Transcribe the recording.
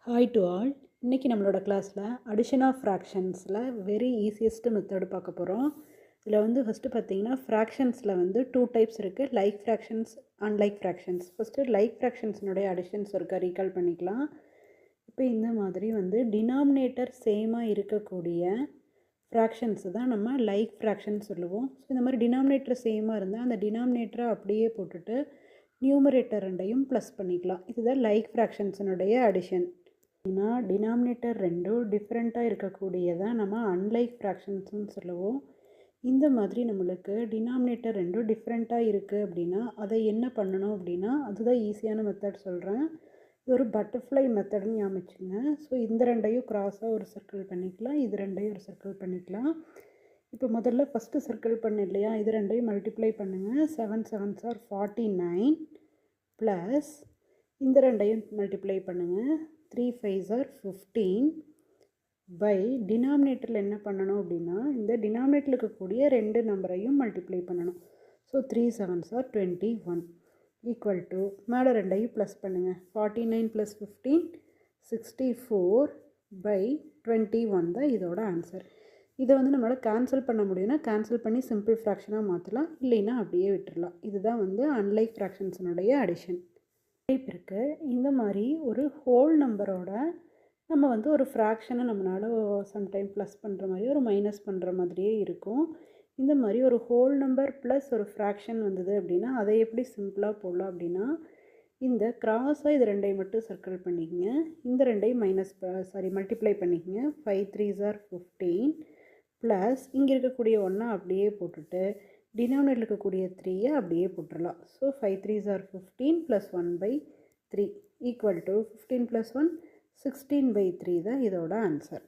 Hi to all. இன்றைக்கி நம்மளோட கிளாஸில் அடிஷன் ஆஃப் ஃப்ராக்ஷன்ஸில் வெரி ஈஸியஸ்ட்டு மெத்தடு பார்க்க போகிறோம். இதில் வந்து ஃபஸ்ட்டு பார்த்தீங்கன்னா ஃப்ராக்ஷன்ஸில் வந்து 2 டைப்ஸ் இருக்குது, like fractions, unlike fractions. First like ஃப்ராக்ஷன்ஸினுடைய அடிஷன்ஸ் இருக்கா ரீகால் பண்ணிக்கலாம். இப்போ இந்த மாதிரி வந்து டினாமினேட்டர் சேமாக இருக்கக்கூடிய ஃப்ராக்ஷன்ஸ் தான் நம்ம லைக் ஃப்ராக்ஷன் சொல்லுவோம். ஸோ இந்த மாதிரி டினாமினேட்டர் சேமாக இருந்தால் அந்த டினாமினேட்டரை அப்படியே போட்டுட்டு நியூமரேட்டர் ரெண்டையும் ப்ளஸ் பண்ணிக்கலாம். இதுதான் லைக் ஃப்ராக்ஷன்ஸினுடைய அடிஷன். அப்படின்னா டினாமினேட்டர் ரெண்டும் டிஃப்ரெண்ட்டாக இருக்கக்கூடியதான் நம்ம அன்லைக் ஃப்ராக்ஷன்ஸ்னு சொல்லுவோம். இந்த மாதிரி நம்மளுக்கு டினாமினேட்டர் ரெண்டும் டிஃப்ரெண்ட்டாக இருக்குது அப்படின்னா அதை என்ன பண்ணணும் அப்படின்னா அதுதான் ஈஸியான மெத்தட் சொல்கிறேன். இது ஒரு பட்டர்ஃப்ளை மெத்தட்னு ஞாபகிச்சுங்க. ஸோ இந்த ரெண்டையும் க்ராஸாக ஒரு சர்க்கிள் பண்ணிக்கலாம், இது ரெண்டையும் ஒரு சர்க்கிள் பண்ணிக்கலாம். இப்போ முதல்ல ஃபஸ்ட்டு சர்க்கிள் பண்ண இல்லையா, இது ரெண்டையும் மல்டிப்ளை பண்ணுங்கள். 7 7s are 49 ப்ளஸ் இந்த ரெண்டையும் மல்டிப்ளை பண்ணுங்கள். 3 5s are 15 பை டினாமினேட்டரில் என்ன பண்ணணும் அப்படின்னா இந்த டினாமினேட்டரில் இருக்கக்கூடிய ரெண்டு நம்பரையும் மல்டிப்ளை பண்ணணும். So 3 7s are 21 equal to மேலே ரெண்டையும் ப்ளஸ் பண்ணுங்கள். 49 + 15 64 பை 21 தான் இதோட ஆன்சர். இதை வந்து நம்மளால் கேன்சல் பண்ண முடியும்னா கேன்சல் பண்ணி சிம்பிள் ஃப்ராக்ஷனாக மாற்றலாம், இல்லைன்னா அப்படியே விட்டுடலாம். இதுதான் வந்து அன்லைக் ஃப்ராக்ஷன்ஸினுடைய அடிஷன் டைப் இருக்குது. இந்த மாதிரி ஒரு ஹோல் நம்பரோட நம்ம வந்து ஒரு ஃப்ராக்ஷனை நம்மளால் சம்டைம் ப்ளஸ் பண்ணுற மாதிரி ஒரு மைனஸ் பண்ணுற மாதிரியே இருக்கும். இந்த மாதிரி ஒரு ஹோல் நம்பர் ப்ளஸ் ஒரு ஃப்ராக்ஷன் வந்தது அப்படின்னா அதை எப்படி சிம்பிளாக போடலாம் அப்படின்னா இந்த கிராஸாக இது ரெண்டையும் மட்டும் சர்க்கிள் பண்ணிக்கங்க, இந்த ரெண்டையும் மல்டிப்ளை பண்ணிக்கங்க. 5 3s are 15 ப்ளஸ் இங்கே இருக்கக்கூடிய ஒன்றா அப்படியே போட்டுட்டு டினாமினேட்டரில் இருக்கக்கூடிய 3 அப்படியே போட்டுடலாம். So 5 3s are 15 + 1/3 equal to 15 + 1 16/3 தான் இதோட ஆன்சர்.